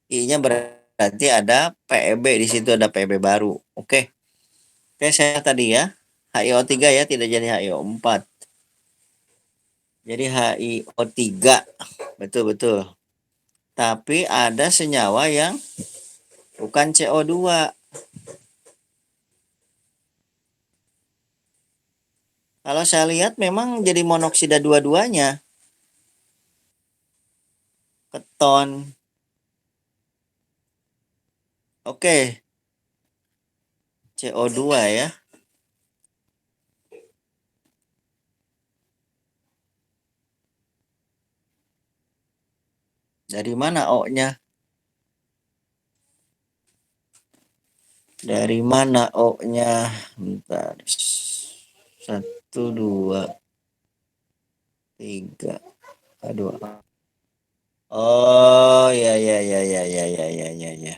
I-nya berarti ada PEB, di situ ada PEB baru. Oke. Oke, saya tadi ya. HiO3 ya, tidak jadi HiO4. Jadi HiO3. Betul-betul. Tapi ada senyawa yang bukan CO2. Kalau saya lihat memang jadi monoksida dua-duanya. Keton. Oke, CO2 ya. Dari mana O-nya? Dari mana O-nya? Bentar. 1, 2, 3. Aduh. Oh, ya ya ya ya ya ya ya ya ya.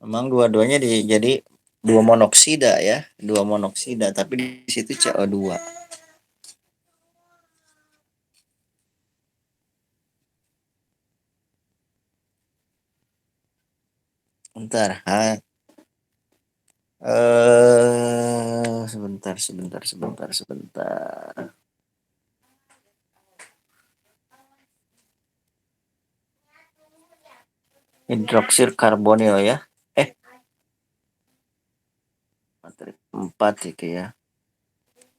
Memang dua-duanya jadi dua monoksida ya, dua monoksida, tapi di situ CO2. Bentar, sebentar. Hidroksil karbonil ya. Materi 4 itu ya.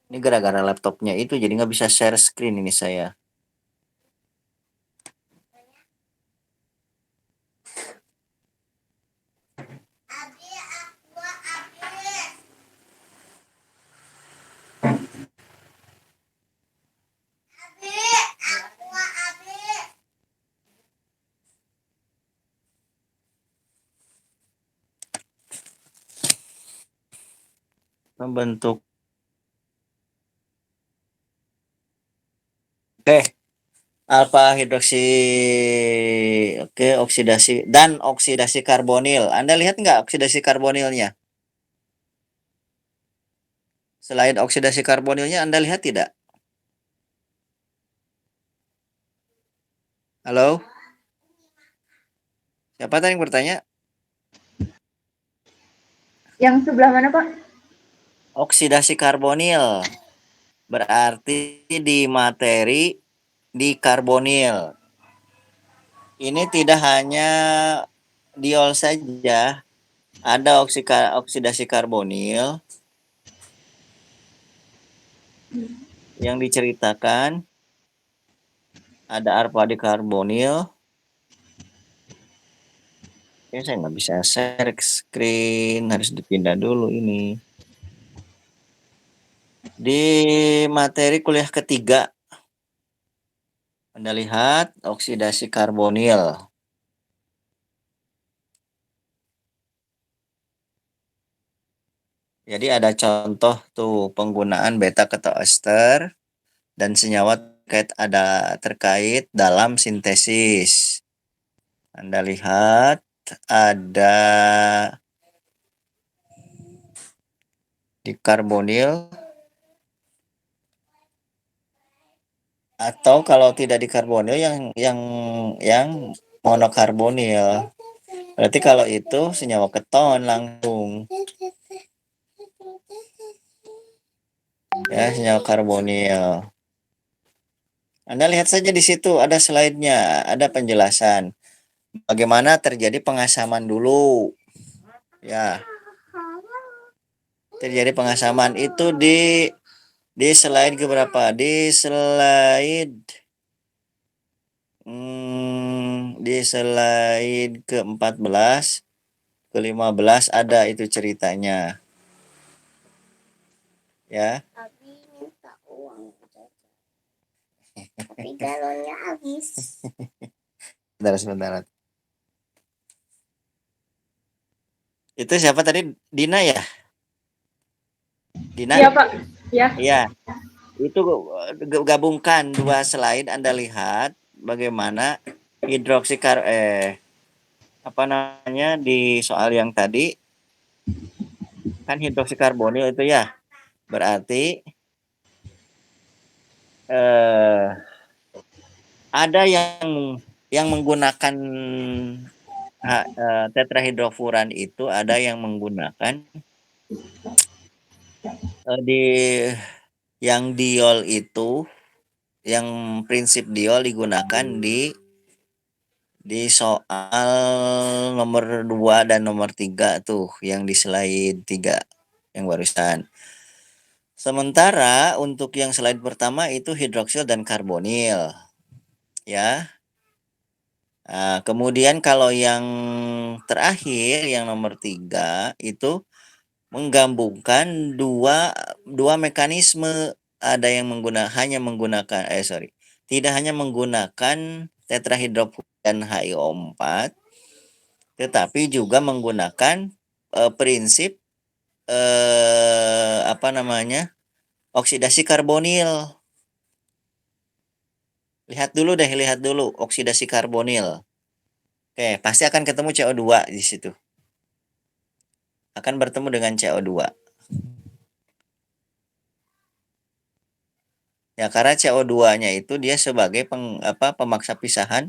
Ini gara-gara laptopnya itu jadi nggak bisa share screen ini saya. Membentuk. Oke, alfa hidroksi. Oke, oksidasi dan oksidasi karbonil. Anda lihat nggak oksidasi karbonilnya? Selain oksidasi karbonilnya, Anda lihat tidak? Halo? Siapa tadi yang bertanya? Yang sebelah mana, Pak? Oksidasi karbonil. Berarti di materi di karbonil. Ini tidak hanya diol saja, ada oksidasi karbonil yang diceritakan, ada arpadi karbonil. Ya, saya nggak bisa share screen, harus dipindah dulu ini. Di materi kuliah ketiga, Anda lihat oksidasi karbonil. Jadi ada contoh tuh penggunaan beta ketoester dan senyawa terkait dalam sintesis. Anda lihat ada di karbonil, atau kalau tidak di karbonil yang monokarbonil. Berarti kalau itu senyawa keton langsung. Ya, senyawa karbonil. Anda lihat saja di situ ada slide-nya, ada penjelasan bagaimana terjadi pengasaman dulu. Ya. Terjadi pengasaman itu di slide keberapa? Di slide ke-14, ke-15 ada itu ceritanya. Ya. Abi minta uang tapi galonnya habis. Sebentar. Itu siapa tadi? Dina ya? Dina? Iya, Pak. Ya. Iya. Itu gabungkan dua slide, Anda lihat bagaimana apa namanya, di soal yang tadi kan hidroksikarbonil itu ya. Berarti ada yang menggunakan tetrahidrofuran itu ada yang menggunakan di yang diol itu, yang prinsip diol digunakan di soal nomor 2 dan nomor 3 tuh yang di slide 3 yang barusan. Sementara untuk yang slide pertama itu hidroksil dan karbonil ya. Nah, kemudian kalau yang terakhir yang nomor 3 itu menggabungkan dua mekanisme. Ada yang hanya menggunakan tidak hanya menggunakan tetrahidrofuran dan HiO4, tetapi juga menggunakan prinsip apa namanya, oksidasi karbonil. Lihat dulu oksidasi karbonil. Oke, pasti akan ketemu CO2 di situ. Akan bertemu dengan CO2. Ya, karena CO2-nya itu dia sebagai pemaksa pisahan,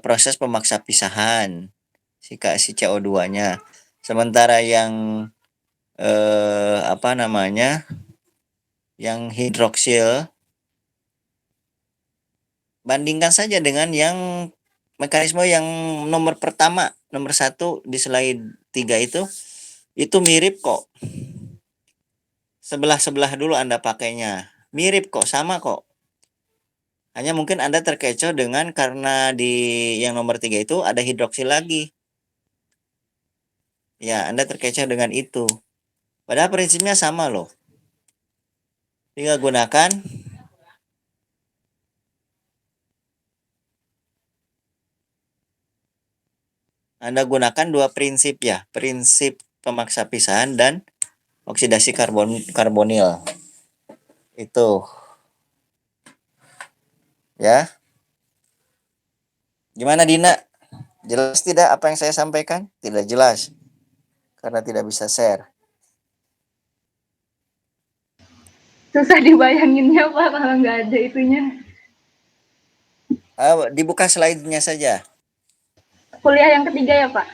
proses pemaksa pisahan si CO2-nya. Sementara yang apa namanya, yang hidroksil, bandingkan saja dengan yang mekanisme yang nomor pertama, nomor 1 di slide 3 itu mirip kok. Sebelah-sebelah dulu Anda pakainya. Mirip kok, sama kok. Hanya mungkin Anda terkecoh dengan karena di yang nomor 3 itu ada hidroksil lagi. Ya, Anda terkecoh dengan itu. Padahal prinsipnya sama loh. Tinggal gunakan Anda gunakan dua prinsip ya, prinsip pemaksa pisahan dan oksidasi karbonil. Itu. Ya. Gimana Dina? Jelas tidak apa yang saya sampaikan? Tidak jelas. Karena tidak bisa share. Susah dibayanginnya Pak kalau nggak ada itunya. Dibuka slide-nya saja. Kuliah yang ketiga ya Pak?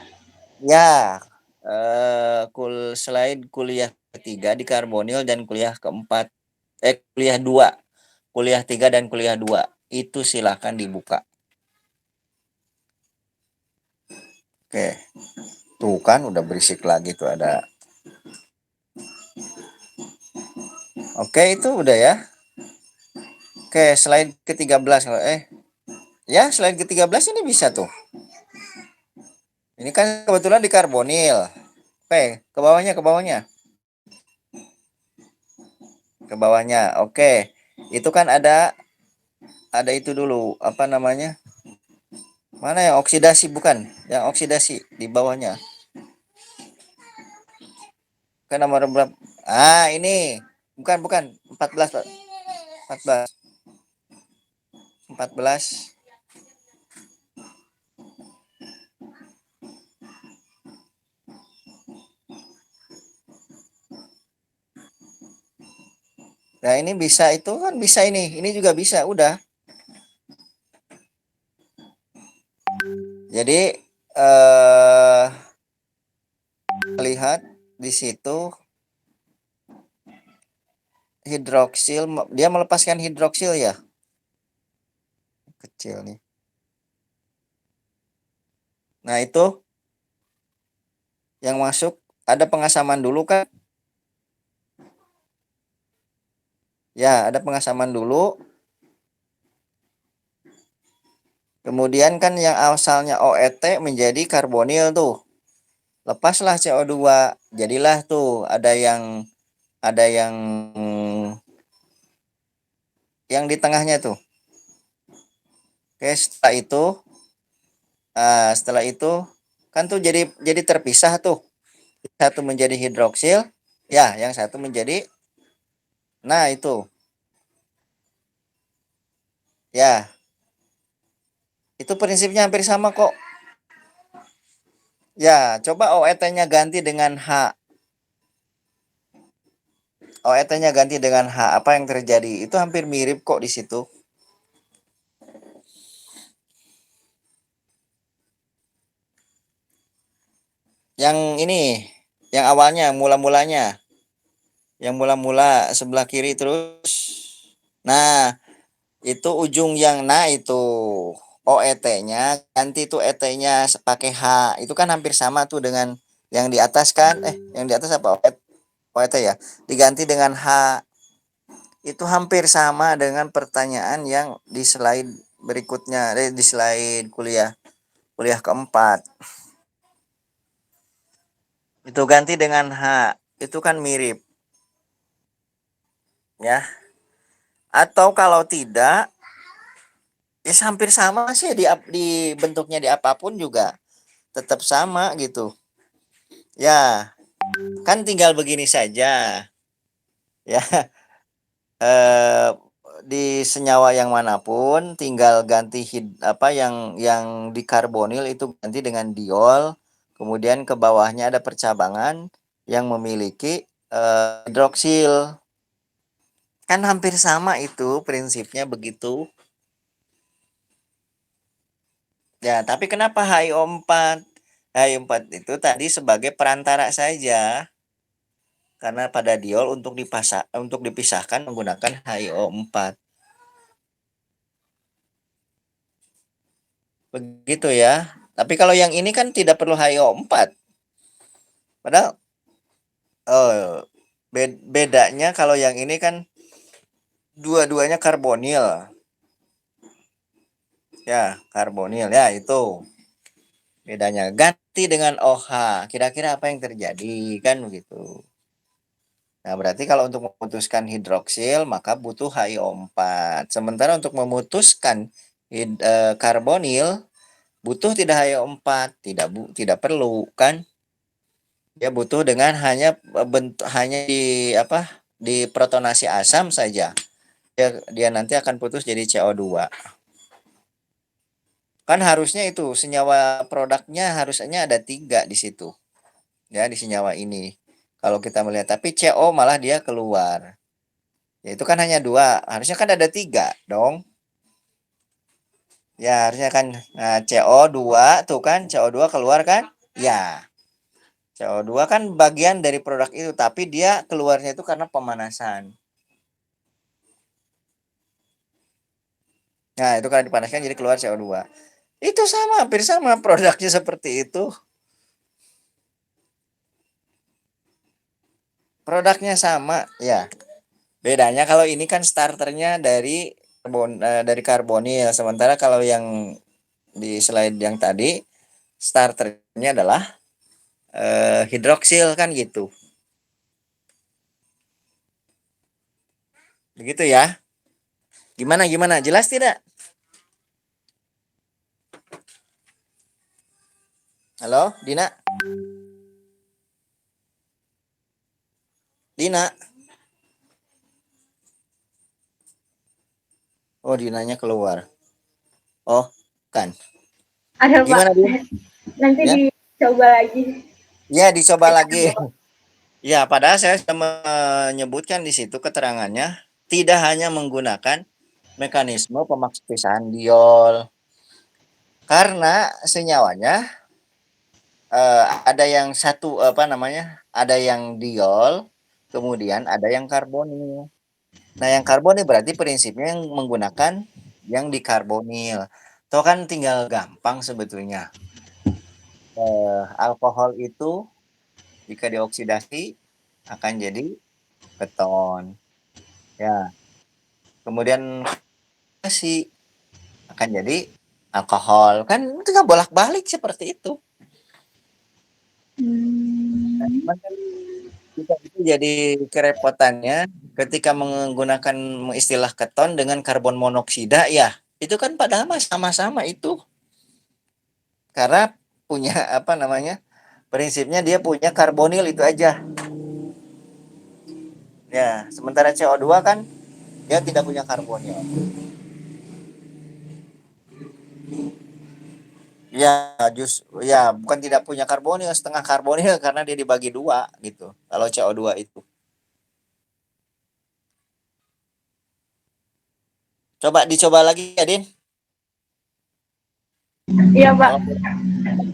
Ya, slide kuliah ketiga di karbonil dan kuliah keempat, kuliah 2, kuliah 3 dan kuliah 2. Itu silahkan dibuka. Oke, tuh kan udah berisik lagi tuh ada. Oke, itu udah ya. Oke, slide ke-13. Ya slide ke-13 ini bisa tuh. Ini kan kebetulan di karbonil. Oke, ke bawahnya, ke bawahnya. Ke bawahnya. Oke. Itu kan ada itu dulu, apa namanya? Mana yang oksidasi, bukan? Yang oksidasi di bawahnya. Kan nomor berapa? Ini. Bukan. 14, Pak. 14. 14. Nah, ini bisa, itu kan bisa ini. Ini juga bisa, udah. Jadi lihat di situ hidroksil, dia melepaskan hidroksil ya. Kecil nih. Nah, itu yang masuk ada pengasaman dulu kan? Ya, ada pengasaman dulu. Kemudian kan yang asalnya OET menjadi karbonil tuh. Lepaslah CO2. Jadilah tuh ada yang di tengahnya tuh. Oke, setelah itu kan tuh jadi terpisah tuh. Satu menjadi hidroksil, ya, yang satu menjadi, nah itu. Ya. Itu prinsipnya hampir sama kok. Ya, coba OET-nya ganti dengan H. OET-nya ganti dengan H. Apa yang terjadi? Itu hampir mirip kok di situ. Yang ini, yang awalnya, mula-mulanya. Yang mula-mula sebelah kiri terus. Nah, itu ujung yang itu. OET-nya ganti tuh ET-nya pakai H. Itu kan hampir sama tuh dengan yang di atas kan? Yang di atas apa? OET ya. Diganti dengan H. Itu hampir sama dengan pertanyaan yang di slide berikutnya, di slide kuliah keempat. Itu ganti dengan H. Itu kan mirip. Ya. Atau kalau tidak, ya hampir sama sih di bentuknya di apapun juga tetap sama gitu. Ya, kan tinggal begini saja. Ya, eh, di senyawa yang manapun tinggal ganti apa yang dikarbonil itu ganti dengan diol, kemudian ke bawahnya ada percabangan yang memiliki hidroksil. Kan hampir sama itu prinsipnya begitu. Ya, tapi kenapa HiO4? HiO4 itu tadi sebagai perantara saja. Karena pada diol untuk dipisahkan menggunakan HiO4. Begitu ya. Tapi kalau yang ini kan tidak perlu HiO4. Padahal bedanya kalau yang ini kan dua-duanya karbonil. Ya, karbonil ya itu. Bedanya ganti dengan OH. Kira-kira apa yang terjadi kan begitu. Nah, berarti kalau untuk memutuskan hidroksil maka butuh HiO4. Sementara untuk memutuskan karbonil butuh tidak HiO4, tidak perlu kan? Dia butuh dengan hanya di apa? Di protonasi asam saja. Dia nanti akan putus jadi CO2. Kan harusnya itu senyawa produknya harusnya ada 3 di situ. Ya, di senyawa ini. Kalau kita melihat, tapi CO malah dia keluar. Ya, itu kan hanya 2. Harusnya kan ada 3 dong. Ya, harusnya kan CO2 tuh kan, CO2 keluar kan? Ya. CO2 kan bagian dari produk itu, tapi dia keluarnya itu karena pemanasan. Nah, itu kan dipanaskan jadi keluar CO2. Itu sama, hampir sama produknya seperti itu. Produknya sama, ya. Bedanya kalau ini kan starternya dari karbonil, sementara kalau yang di slide yang tadi starternya adalah hidroksil kan gitu. Begitu ya. Gimana? Jelas tidak? Halo, Dina? Dina? Oh, Dinanya keluar. Oh, kan. Ada Pak, Gimana, Din? nanti Ya? dicoba lagi. Ya, dicoba lagi. Ya, padahal saya sudah menyebutkan di situ keterangannya tidak hanya menggunakan mekanisme pemaksapisahan diol karena senyawanya ada yang satu apa namanya? Ada yang diol, kemudian ada yang karbonil. Nah, yang karbonil berarti prinsipnya yang menggunakan yang dikarbonil. Toh kan tinggal gampang sebetulnya. Alkohol itu jika dioksidasi akan jadi keton. Ya, kemudian si akan jadi alkohol. Kan itu kan bolak-balik seperti itu. Nah, Hmm. cuman kan kita itu jadi kerepotannya ketika menggunakan istilah keton dengan karbon monoksida ya. Itu kan padahal sama-sama itu. Karena punya apa namanya? Prinsipnya dia punya karbonil itu aja. Ya, sementara CO2 kan dia tidak punya karbonil. Ya, ya bukan tidak punya karbonil, setengah karbonil karena dia dibagi dua gitu. Kalau CO2 itu. Dicoba lagi ya, Din. Iya, Pak. Kalau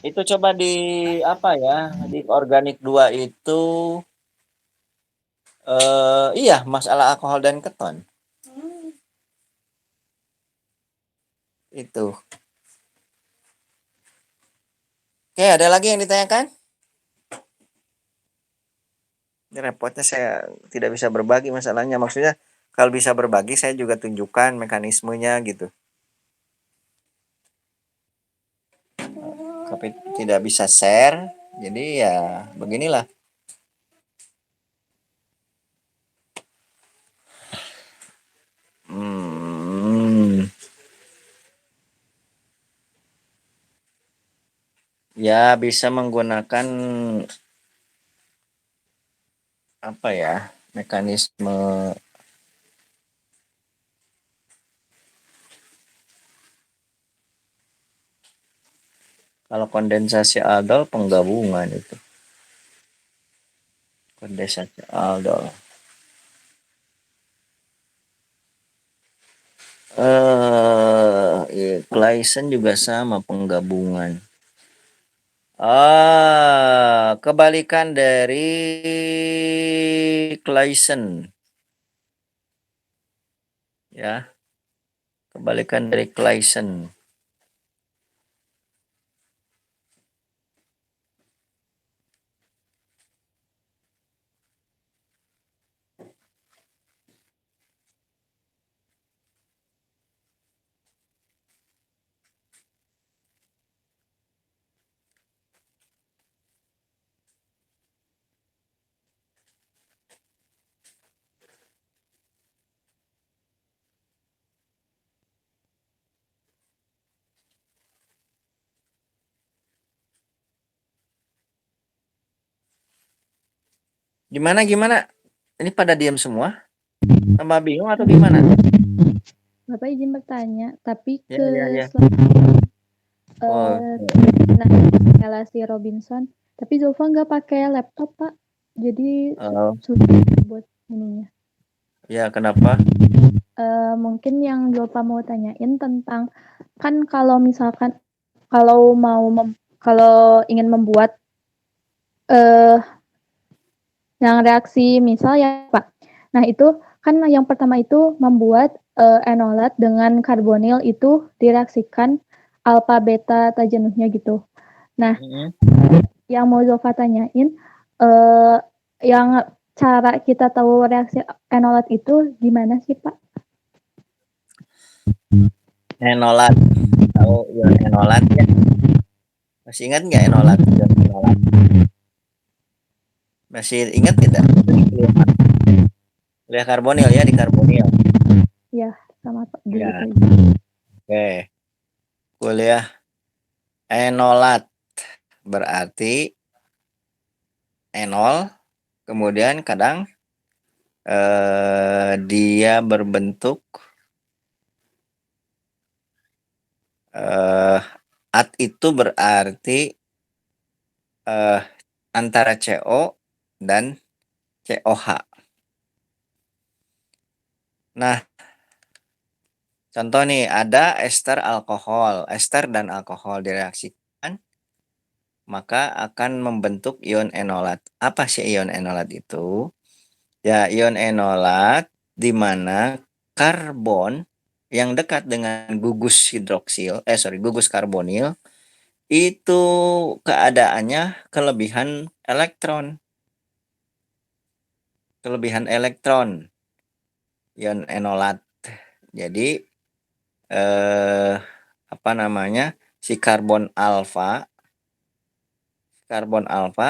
itu coba di apa ya, di organik 2 itu iya masalah alkohol dan keton. Itu. Oke, ada lagi yang ditanyakan? Ini repotnya saya tidak bisa berbagi masalahnya. Maksudnya kalau bisa berbagi saya juga tunjukkan mekanismenya gitu. Tapi tidak bisa share. Jadi ya beginilah. Ya bisa menggunakan apa ya, mekanisme kalau kondensasi aldol penggabungan itu. Kondensasi aldol. Glycine juga sama penggabungan. Kebalikan dari Glycine. Ya, kebalikan dari Glycine. Gimana? Ini pada diam semua? Tambah bingung atau gimana? Bapak izin bertanya, tapi Ya, ke ya. Oh, relasi Robinson, tapi Zulfa nggak pakai laptop, Pak. Jadi susah buat ininya. Ya, kenapa? Mungkin yang Zulfa mau tanyain tentang kan kalau misalkan kalau ingin membuat yang reaksi misal ya Pak. Nah itu kan yang pertama itu membuat enolat dengan karbonil itu direaksikan alfa beta tajenuhnya gitu. Nah yang mau Zulfa tanyain yang cara kita tahu reaksi enolat itu gimana sih Pak? Enolat, tahu ion enolat ya? Masih ingat nggak enolat? Masih ingat tidak? Kuliah karbonil ya, di karbonil. Ya, sama Pak. Ya. Oke. Kuliah enolat berarti enol, kemudian kadang dia berbentuk at itu berarti antara CO dan COH. Nah, contoh nih ada ester alkohol, ester dan alkohol direaksikan maka akan membentuk ion enolat. Apa sih ion enolat itu? Ya, ion enolat di mana karbon yang dekat dengan gugus karbonil itu keadaannya kelebihan elektron. Ion enolat. Jadi apa namanya? Si karbon alfa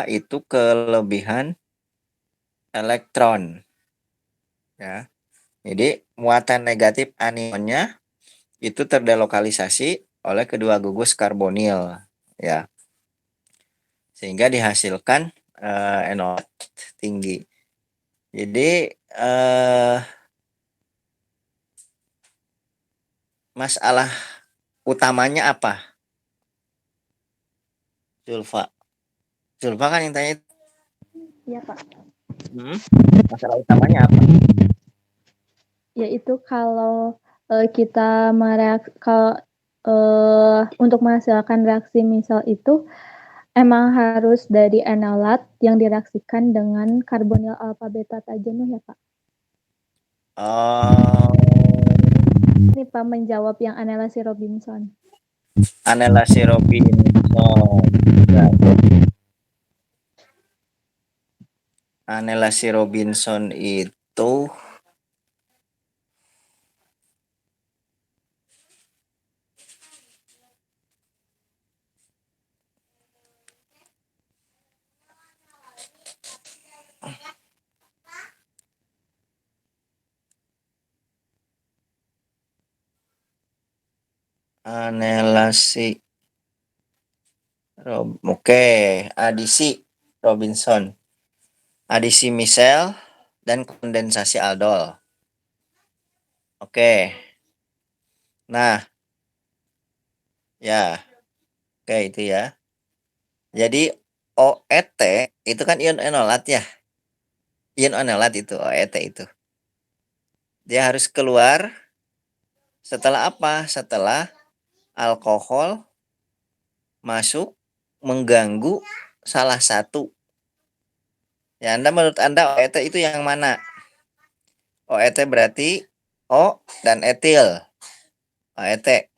itu kelebihan elektron. Ya. Jadi muatan negatif anionnya itu terdelokalisasi oleh kedua gugus karbonil, ya, sehingga dihasilkan enolat tinggi. Jadi masalah utamanya apa? Zulfa. Zulfa kan yang tanya. Iya, Pak. Masalah utamanya apa? Yaitu kalau kita untuk menghasilkan reaksi misal itu emang harus dari enolat yang direaksikan dengan karbonil alfa beta tajenuh ya, Pak. Ini Pak menjawab yang anelasi Robinson. Anelasi Robinson. Anelasi Robinson itu anelasi adisi Robinson, adisi misel dan kondensasi aldol. Oke. Nah, ya. Oke, itu ya. Jadi OET itu kan ion enolat ya. Ion enolat itu OET itu. Dia harus keluar setelah apa? Setelah alkohol masuk mengganggu salah satu. Ya, menurut Anda OET itu yang mana? OET berarti O dan etil. OET.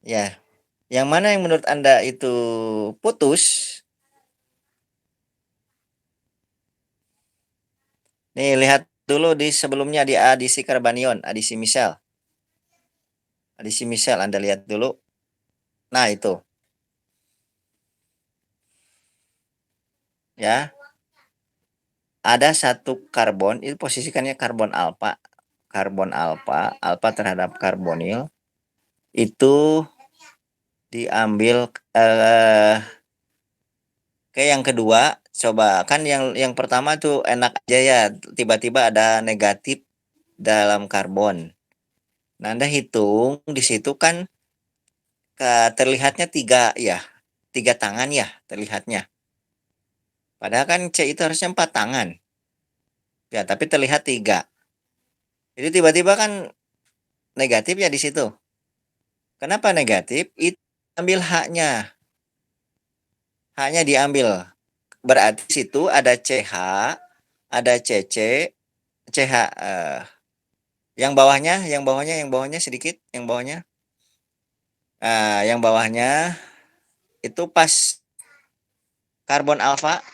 Ya. Yang mana yang menurut Anda itu putus? Nih, lihat dulu di sebelumnya di adisi karbanion, adisi misel. Adisi misel Anda lihat dulu. Nah, itu. Ya. Ada satu karbon, itu posisikannya karbon alfa. Karbon alfa, alfa terhadap karbonil itu diambil yang kedua, coba kan yang pertama tuh enak aja ya, tiba-tiba ada negatif dalam karbon. Nah, Anda hitung di situ kan terlihatnya 3 ya. 3 tangan ya terlihatnya. Padahal kan C itu harusnya 4 tangan. Ya, tapi terlihat 3. Jadi tiba-tiba kan negatif ya di situ. Kenapa negatif? Itu ambil haknya. Haknya diambil. Berarti situ ada CH, ada CC, CH yang bawahnya sedikit, yang bawahnya. Yang bawahnya itu pas karbon alfa.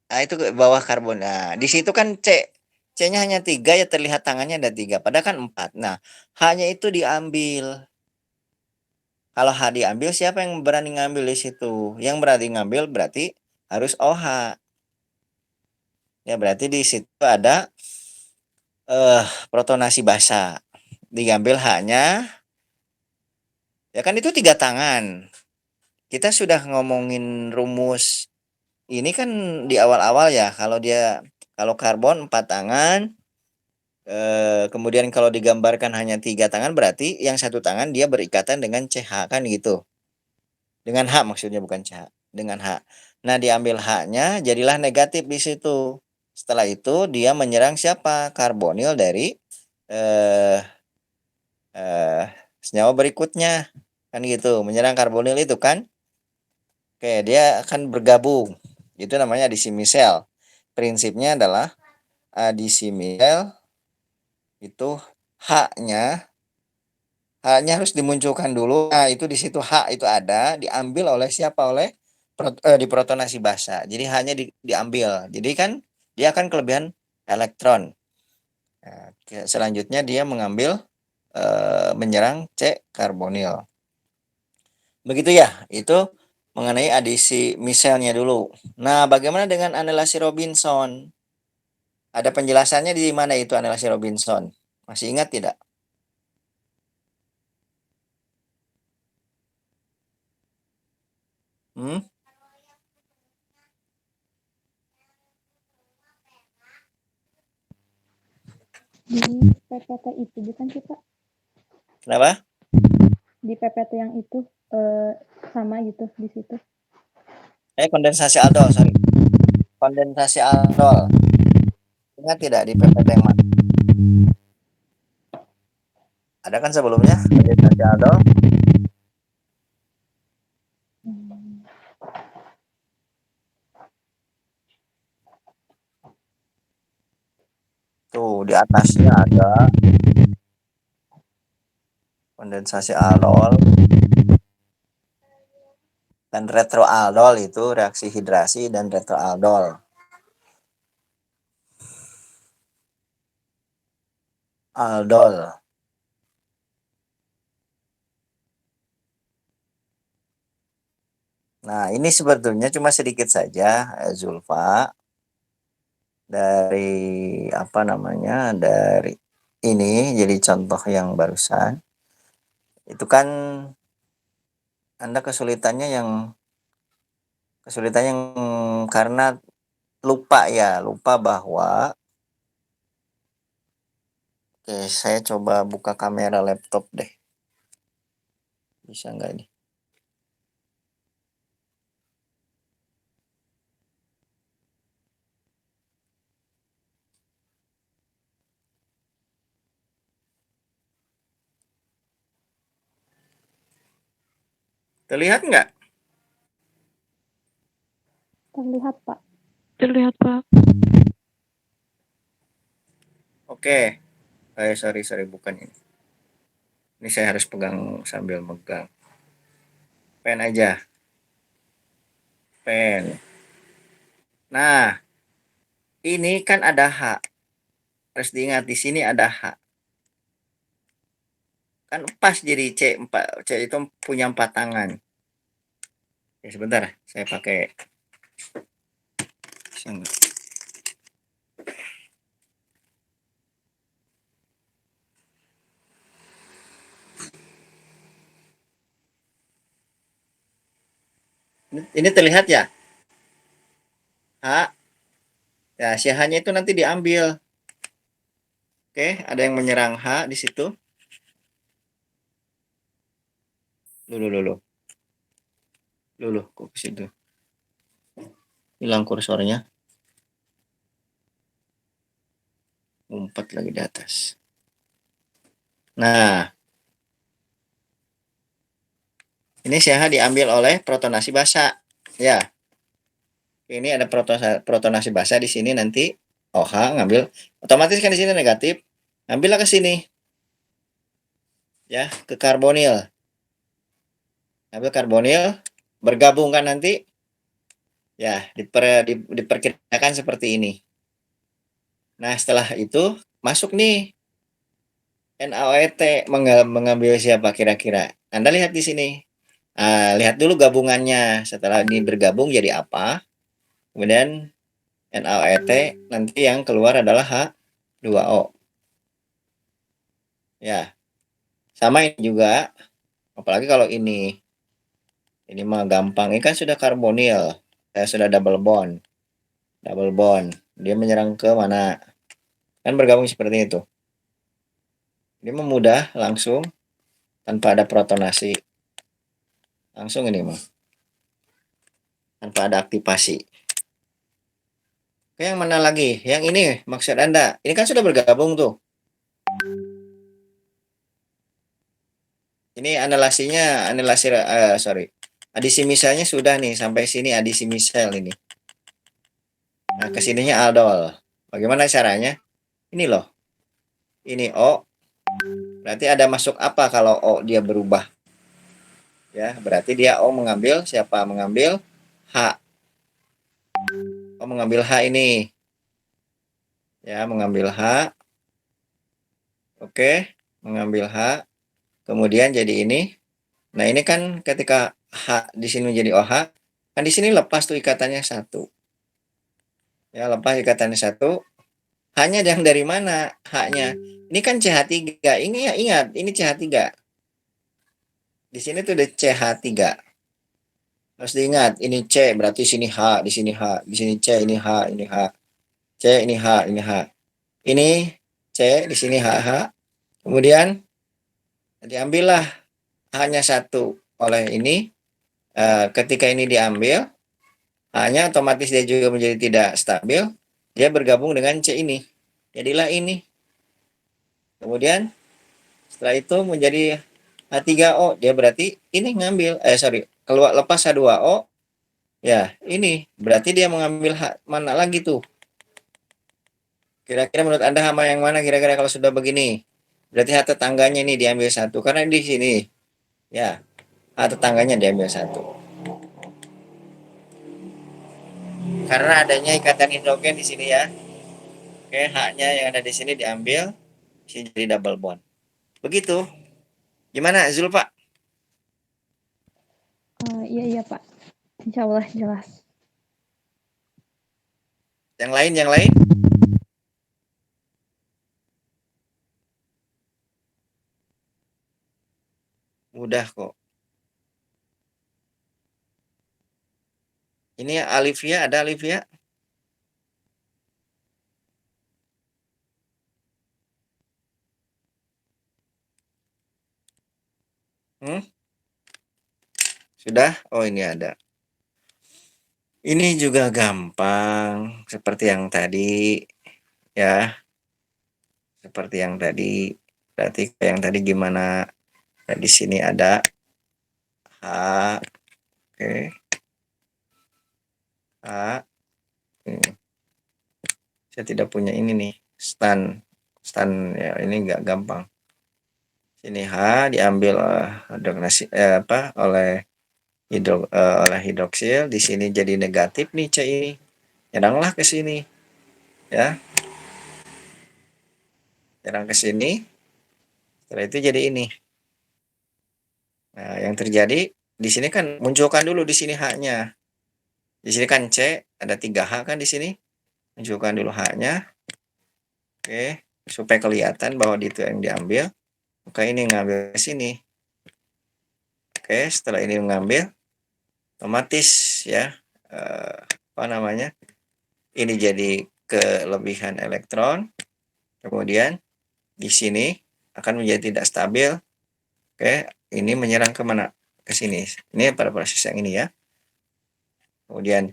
Nah, itu ke bawah karbon. Nah, di situ kan C-nya hanya 3 ya, terlihat tangannya ada 3, padahal kan 4. Nah, hanya itu diambil. Kalau H diambil, siapa yang berani ngambil di situ? Yang berani ngambil berarti harus OH. Ya, berarti di situ ada protonasi basa. Diambil H-nya. Ya kan itu 3 tangan. Kita sudah ngomongin rumus ini kan di awal-awal ya, kalau karbon 4 tangan, kemudian kalau digambarkan hanya 3 tangan berarti yang satu tangan dia berikatan dengan CH kan gitu. Dengan H maksudnya, bukan CH, dengan H. Nah, diambil H-nya jadilah negatif di situ. Setelah itu dia menyerang siapa? Karbonil dari eh, eh, senyawa berikutnya. Kan gitu, menyerang karbonil itu kan. Oke, dia akan bergabung. Itu namanya adisi misel. Prinsipnya adalah adisi misel itu H-nya harus dimunculkan dulu. Nah, itu di situ H itu ada, diambil oleh siapa? Oleh diprotonasi basa. Jadi hanya diambil. Jadi kan dia akan kelebihan elektron. Nah, selanjutnya dia mengambil menyerang C karbonil. Begitu ya, itu mengenai adisi miselnya dulu. Nah, bagaimana dengan anelasi Robinson? Ada penjelasannya di mana itu anelasi Robinson? Masih ingat tidak? Hmm? Di PPT itu bukan sih Pak? Kenapa? Di PPT yang itu sama gitu di situ. Kondensasi aldol, sorry. Kondensasi aldol. Ingat tidak di PPT yang mana? Ada kan sebelumnya kondensasi aldol? Tuh, di atasnya ada kondensasi aldol dan retroaldol, itu reaksi hidrasi dan retroaldol. Aldol. Nah, ini sebetulnya cuma sedikit saja, Zulfa, dari apa namanya, dari ini jadi contoh yang barusan. Itu kan Anda kesulitannya yang karena lupa bahwa saya coba buka kamera laptop deh. Bisa nggak ini? Terlihat nggak? Terlihat Pak. Terlihat, Pak. Oke. Sorry, bukan ini. Ini saya harus pegang sambil megang. Pen aja. Pen. Nah, ini kan ada H. Harus diingat di sini ada H. Kan pas jadi C itu punya 4 tangan. Ya, sebentar, saya pakai. Ini terlihat ya? H. Ya, si H-nya itu nanti diambil. Oke, ada yang menyerang H di situ. Dulu, kok ke situ. Hilang kursornya. Ngumpet lagi di atas. Nah, ini si H diambil oleh protonasi basa. Ya. Ini ada protonasi basa di sini nanti. OH ngambil, otomatis kan di sini negatif. Ambillah ke sini. Ya, ke karbonil. Ambil karbonil, bergabung kan nanti. Ya, diperkirakan seperti ini. Nah, setelah itu masuk nih NaOET mengambil siapa kira-kira? Anda lihat di sini. Lihat dulu gabungannya. Setelah ini bergabung jadi apa? Kemudian NaOET nanti yang keluar adalah H2O. Ya. Sama ini juga. Apalagi kalau ini mah gampang. Ini kan sudah karbonil. Saya sudah double bond. Dia menyerang ke mana? Kan bergabung seperti itu. Ini mudah, langsung, tanpa ada protonasi. Langsung ini mah. Tanpa ada aktivasi. Oke, yang mana lagi? Yang ini maksud Anda. Ini kan sudah bergabung tuh. Ini adisi misalnya sudah nih, sampai sini adisi misal ini. Nah, kesininya aldol. Bagaimana caranya? Ini loh. Ini O. Berarti ada masuk apa kalau O dia berubah? Ya, berarti dia O mengambil siapa? Mengambil H. O mengambil H ini. Ya, mengambil H. Oke, mengambil H. Kemudian jadi ini. Nah, ini kan ketika H di sini menjadi OH, kan di sini lepas tuh ikatannya 1. Ya, lepas ikatannya 1. H-nya yang dari mana? H-nya. Ini kan CH3. Ini ya ingat, ini CH3. Di sini tuh ada CH3. Harus diingat, ini C berarti sini H, di sini H, di sini C, ini H, ini H. C, ini H, ini H. Ini C, di sini HH. Kemudian diambillah hanya satu oleh ini. Ketika ini diambil, hanya otomatis dia juga menjadi tidak stabil. Dia bergabung dengan C ini. Jadilah ini. Kemudian setelah itu menjadi H3O. Dia berarti ini ngambil, keluar lepas H2O. Ya, ini berarti dia mengambil mana lagi tuh? Kira-kira menurut Anda hama yang mana kira-kira kalau sudah begini? Berarti H tetangganya ini diambil satu. Karena di sini, ya, H tetangganya diambil satu. Karena adanya ikatan hidrogen di sini ya. Oke, H-nya yang ada di sini diambil, sini jadi double bond. Begitu. Gimana, Zulfa? Iya Pak. Insya Allah jelas. Yang lain? Mudah kok. Ini Alivia, ada Alivia? Sudah? Oh, ini ada. Ini juga gampang, seperti yang tadi, ya. Seperti yang tadi. Berarti yang tadi gimana? Nah, di sini ada H, oke. H. Saya tidak punya ini nih, stand ya, ini nggak gampang. Sini H diambil oleh hidroksil, di sini jadi negatif nih C ini. Nyeranglah ke sini. Ya. Nyerang ke sini. Setelah itu jadi ini. Nah, yang terjadi di sini kan munculkan dulu di sini H-nya. Di sini kan C, ada 3H kan di sini. Munculkan dulu H-nya. Oke, supaya kelihatan bahwa itu yang diambil. Maka ini ngambil ke sini. Oke, setelah ini mengambil, otomatis ya, ini jadi kelebihan elektron. Kemudian di sini akan menjadi tidak stabil. Oke, ini menyerang kemana? Ke sini. Ini pada proses yang ini ya. Kemudian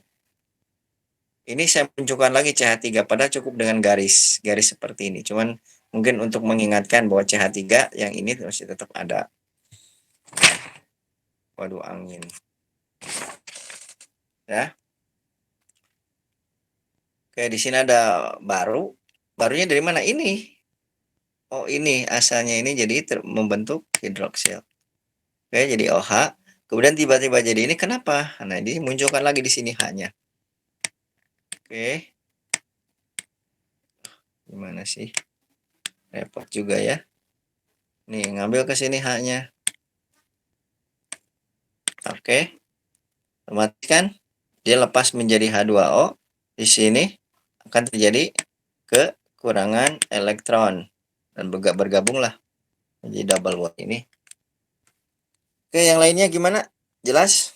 ini saya tunjukkan lagi CH3, padahal cukup dengan garis seperti ini. Cuman mungkin untuk mengingatkan bahwa CH3 yang ini masih tetap ada. Waduh, angin. Ya. Oke, di sini ada baru. Barunya dari mana? Ini. Oh, ini asalnya ini jadi membentuk hidroksil. Oke, jadi OH. Kemudian tiba-tiba jadi ini, kenapa? Nah, ini munculkan lagi di sini H-nya. Oke. Gimana sih? Repot juga ya. Nih, ngambil ke sini H-nya. Oke. Otomatis kan dia lepas menjadi H2O. Di sini akan terjadi kekurangan elektron dan bergabunglah menjadi double bond ini. Oke, yang lainnya gimana? Jelas?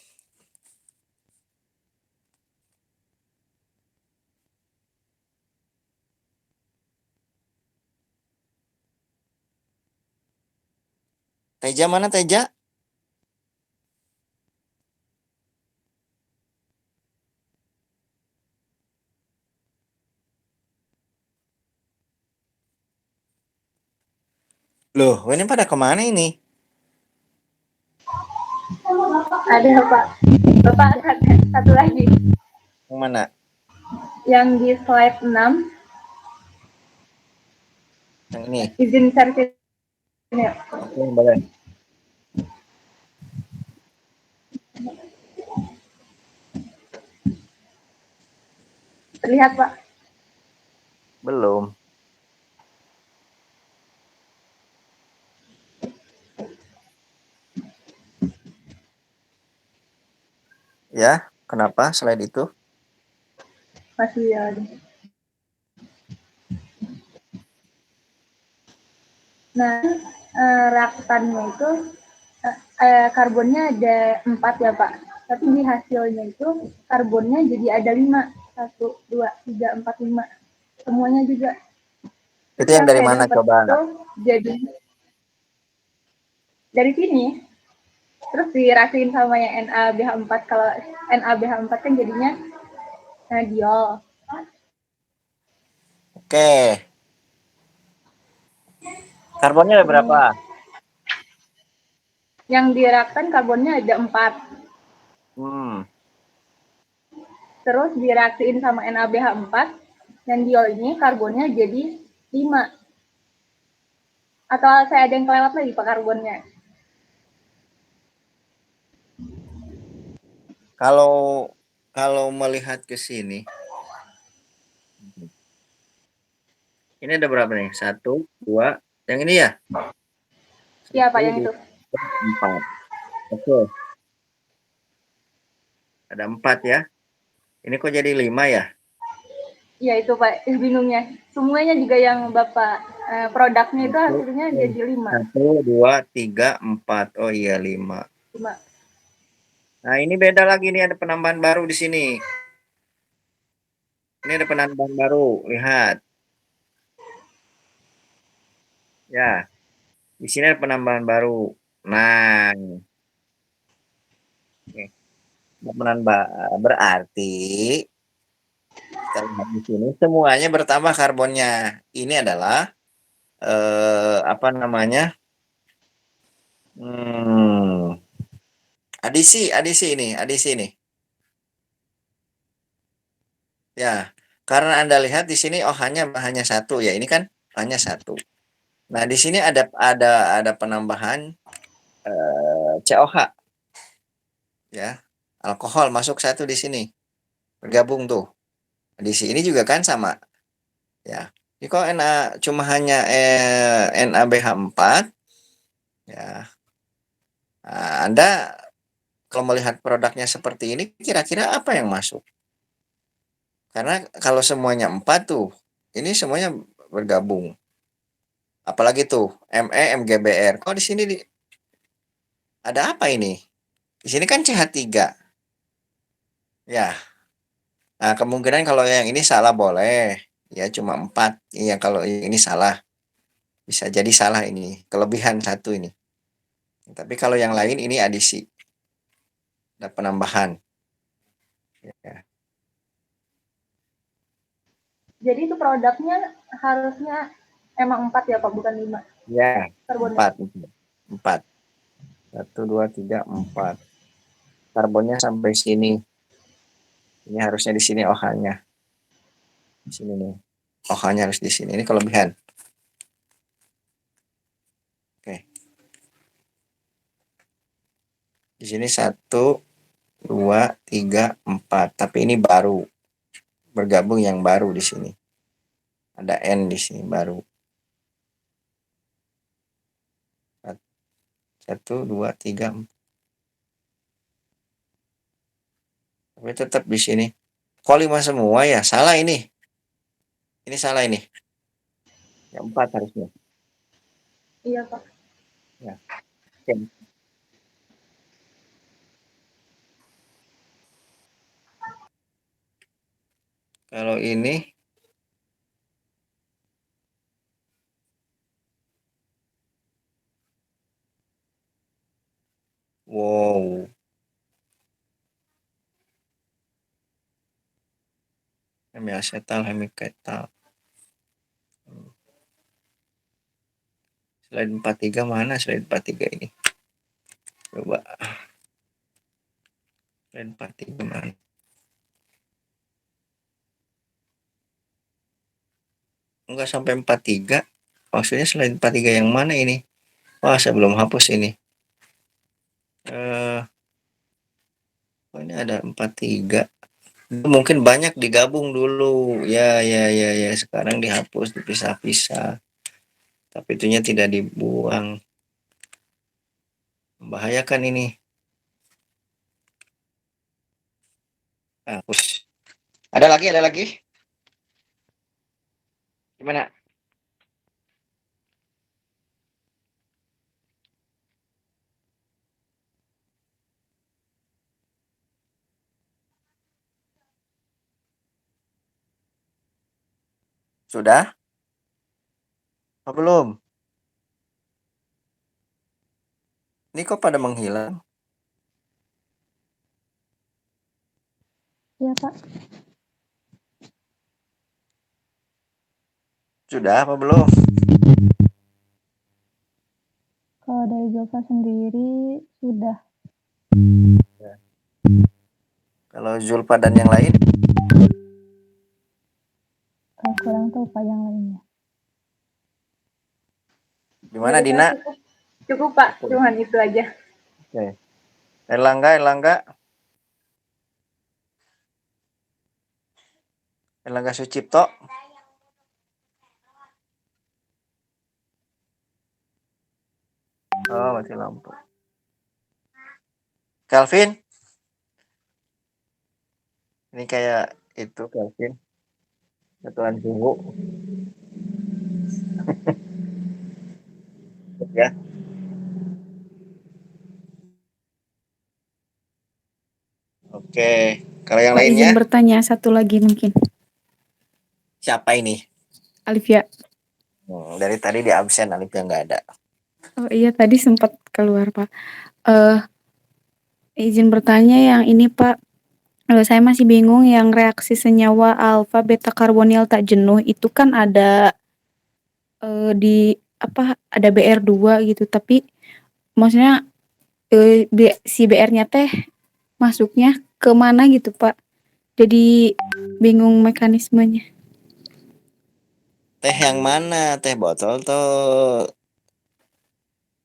Teja mana Teja? Loh, ini pada kemana ini? Ada Pak. Bapak satu lagi. Yang mana? Yang di slide 6. Yang ini. Izin servis. Oke, boleh. Terlihat Pak? Belum. Ya, kenapa slide itu? Masih ada. Nah, reaktannya itu karbonnya ada 4 ya Pak. Tapi di hasilnya itu karbonnya jadi ada 5. 1, 2, 3, 4, 5. Semuanya juga. Itu yang dari mana dapet coba? tuh jadi dari sini. Terus dirasain sama yang NaBH4. Kalau NaBH4 kan jadinya diol. Oke. Karbonnya ada berapa? Yang direaktan karbonnya ada 4. Terus direaksiin sama NaBH4 dan diol ini karbonnya jadi 5. Atau saya ada yang kelewat lagi Pak karbonnya? Kalau melihat ke sini, ini ada berapa nih? 1, 2, yang ini ya? Iya Pak, 1, yang 2, itu. 4. Oke, ada 4 ya. Ini kok jadi 5 ya? Iya itu Pak, bingungnya. Semuanya juga yang Bapak produknya itu hasilnya jadi 5. 1, 2, 3, 4. Oh iya 5. 5. Nah, ini beda lagi nih, ada penambahan baru di sini. Ini ada penambahan baru, lihat. Ya, di sini ada penambahan baru. Nah, berarti kita lihat di sini semuanya bertambah karbonnya. Ini adalah apa namanya? Adisi ini. Ya, karena Anda lihat di sini hanya satu ya. Ini kan hanya satu. Nah, di sini ada penambahan COH ya. Alkohol masuk satu di sini. Bergabung tuh. Di sini juga kan sama ya. Jadi kok cuma hanya NaBH4 ya. Nah, Anda kalau melihat produknya seperti ini kira-kira apa yang masuk? Karena kalau semuanya 4 tuh, ini semuanya bergabung. Apalagi tuh MeMgBr. Kok di sini ada apa ini? Di sini kan CH3. Ya. Nah, kemungkinan kalau yang ini salah boleh. Ya cuma 4. Iya, kalau ini salah. Bisa jadi salah ini. Kelebihan satu ini. Tapi kalau yang lain ini adisi. Ada penambahan. Ya. Jadi itu produknya harusnya emang 4 ya Pak, bukan 5. Ya, Karbonnya. 4. 1, 2, 3, 4. Karbonnya sampai sini. Ini harusnya di sini OH-nya. Di sini nih. OH-nya harus di sini. Ini kelebihan. Oke. Di sini 1, 2, 3, 4. Tapi ini baru. Bergabung yang baru di sini. Ada N di sini baru. 1, 2, 3, 4. Tapi tetap di sini. Kok 5 semua ya? Salah ini. Ini salah ini. Yang 4 harusnya. Iya Pak. Ya. Oke. Kalau ini wow. Hemiacetal, hemiketal. Slide 43 mana slide 43 ini? Coba. Slide 43 mana? Enggak sampai 43. Maksudnya slide 43 yang mana ini? Wah, saya belum hapus ini. Oh, ini ada 43. Mungkin banyak digabung dulu. Ya, ya, ya, ya. Sekarang dihapus, dipisah-pisah. Tapi itunya tidak dibuang. Membahayakan ini. Hapus. Ada lagi, ada lagi? Gimana? Sudah? Apa belum? Ini kok pada menghilang? Iya, Pak. Sudah apa belum? Kalau dari Zulfa sendiri sudah. Kalau Zulfa dan yang lain? Kurang tahu Pak yang lainnya. Gimana Dari Dina? saya cukup Pak, cuman itu aja. Oke. Erlangga. Erlangga Sucipto. Oh, mati lampu. Calvin. Ini kayak itu Calvin. Satuan suhu. Ya. Oke. Kalau yang Pak, izin lainnya bertanya satu lagi mungkin. siapa ini? Alifia. Dari tadi di absen Alifia nggak ada. Oh iya, tadi sempat keluar Pak. Izin bertanya yang ini Pak. Saya masih bingung yang reaksi senyawa alfa beta karbonil tak jenuh itu kan ada di apa ada BR2 gitu, tapi maksudnya si BR-nya teh masuknya ke mana gitu Pak. Jadi bingung mekanismenya. Teh yang mana? Teh botol atau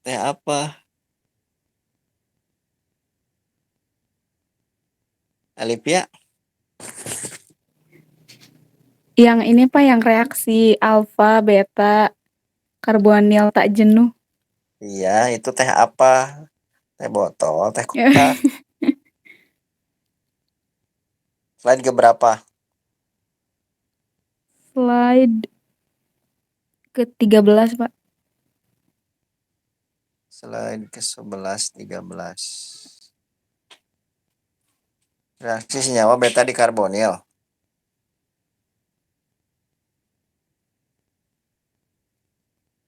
teh apa? Alifia? Yang ini Pak yang reaksi alfa beta karbonil tak jenuh. Iya, itu teh apa? Teh botol, teh kotak. Slide keberapa? Slide ke-13 Pak. Slide ke-11, 13. Reaksi senyawa beta di karbonil.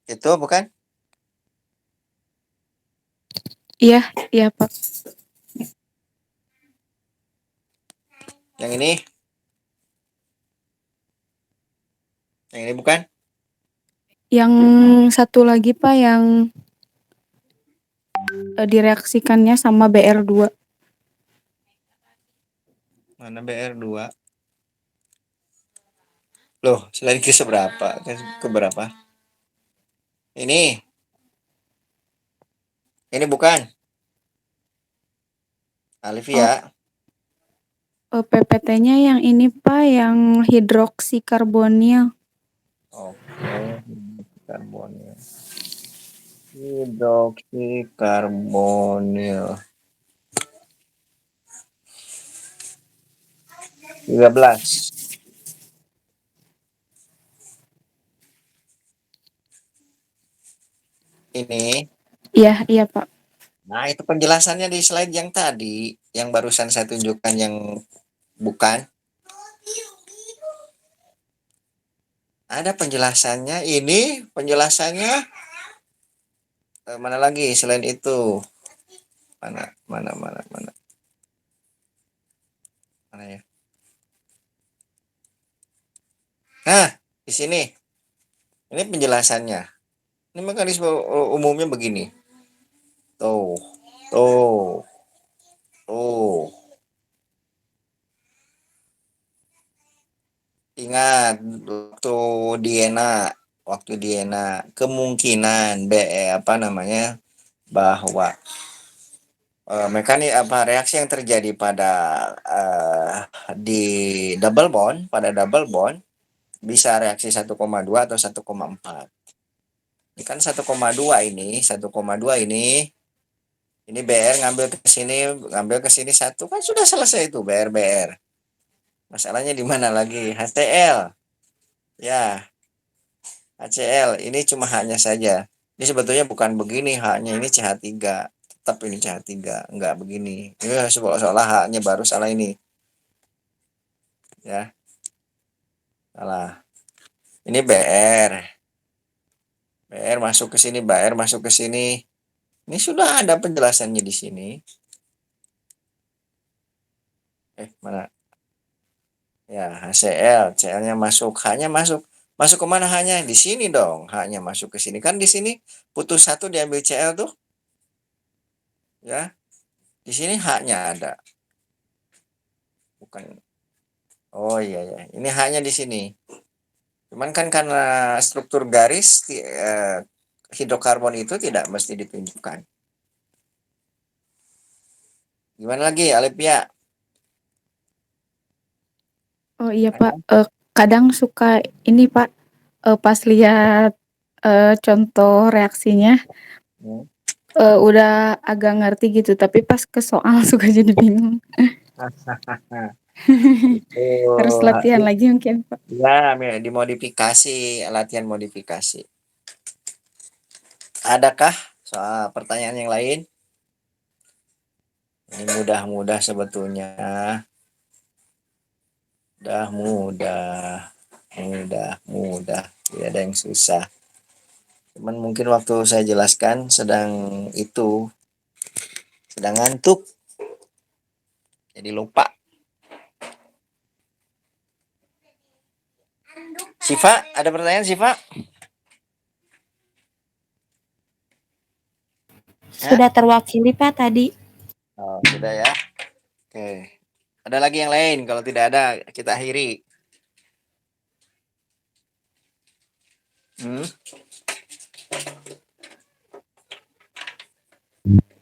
Itu bukan? Iya Pak. Yang ini? Yang ini bukan? Yang satu lagi Pak yang direaksikannya sama BR2. Mana BR2? Loh, slide ke seberapa? Ke berapa? Ini. Ini bukan? Alifia. PPT-nya yang ini Pak, yang hidroksikarbonil. Oke, karbonil. Hidroksikarbonil. 13. Ini. Iya Pak. Nah, itu penjelasannya di slide yang tadi, yang barusan saya tunjukkan yang bukan. Ada penjelasannya. Ini penjelasannya mana lagi selain itu? Mana ya? Nah, di sini. Ini penjelasannya. Ini mekanisme umumnya begini. Tuh. Ingat waktu Diena kemungkinan bahwa reaksi yang terjadi pada di double bond bisa reaksi 1,2 atau 1,4. Ini kan 1,2 ini BR ngambil ke sini satu, kan sudah selesai itu BR. Masalahnya di mana lagi? HCl. Ya, HCl ini cuma haknya saja. Ini sebetulnya bukan begini haknya, ini CH3. Tetap ini CH3, enggak begini. Ini seolah-olah haknya baru salah ini. Ya. Salah. Ini BR. BR masuk ke sini, BR masuk ke sini. Ini sudah ada penjelasannya di sini. Mana? Ya, HCl, CL-nya masuk, H-nya masuk. Masuk ke mana H-nya? Di sini dong, H-nya masuk ke sini. Kan di sini putus satu diambil Cl tuh. Ya. Di sini H-nya ada. Bukan. Oh iya ya. Ini H-nya di sini. Cuman kan karena struktur garis hidrokarbon itu tidak mesti ditunjukkan. Gimana lagi, Alipia? Oh iya Pak, kadang suka ini Pak, pas lihat contoh reaksinya udah agak ngerti gitu, tapi pas ke soal suka jadi bingung. Harus latihan lagi mungkin Pak. Ya, dimodifikasi, latihan modifikasi. Adakah soal pertanyaan yang lain? Ini mudah-mudah sebetulnya. Mudah. Tidak ada yang susah. Cuman mungkin waktu saya jelaskan sedang ngantuk. Jadi lupa. Siva, ada pertanyaan Siva? Sudah terwakili Pak tadi. Oh, sudah ya. Oke. Ada lagi yang lain? Kalau tidak ada, kita akhiri.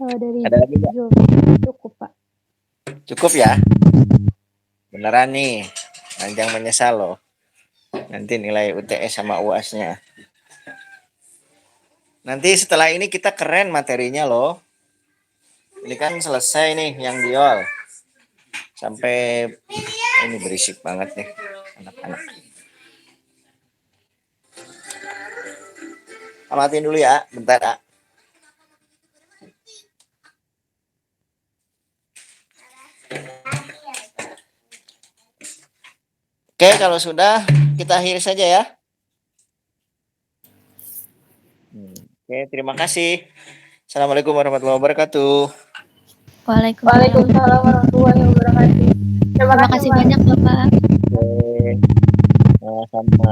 Dari Ada lagi nggak? cukup Pak. Cukup ya? Beneran nih, Anjang menyesal loh. Nanti nilai UTS sama UAS-nya. Nanti setelah ini kita keren materinya loh. Ini kan selesai nih yang diol. Sampai ini berisik banget nih anak-anak. Amatin dulu ya, bentar ah. Oke, kalau sudah kita akhiri saja ya. Oke, terima kasih. Assalamualaikum warahmatullahi wabarakatuh. Waalaikumsalam warahmatullahi wabarakatuh. Terima kasih banyak Bapak. Oke, sama-sama.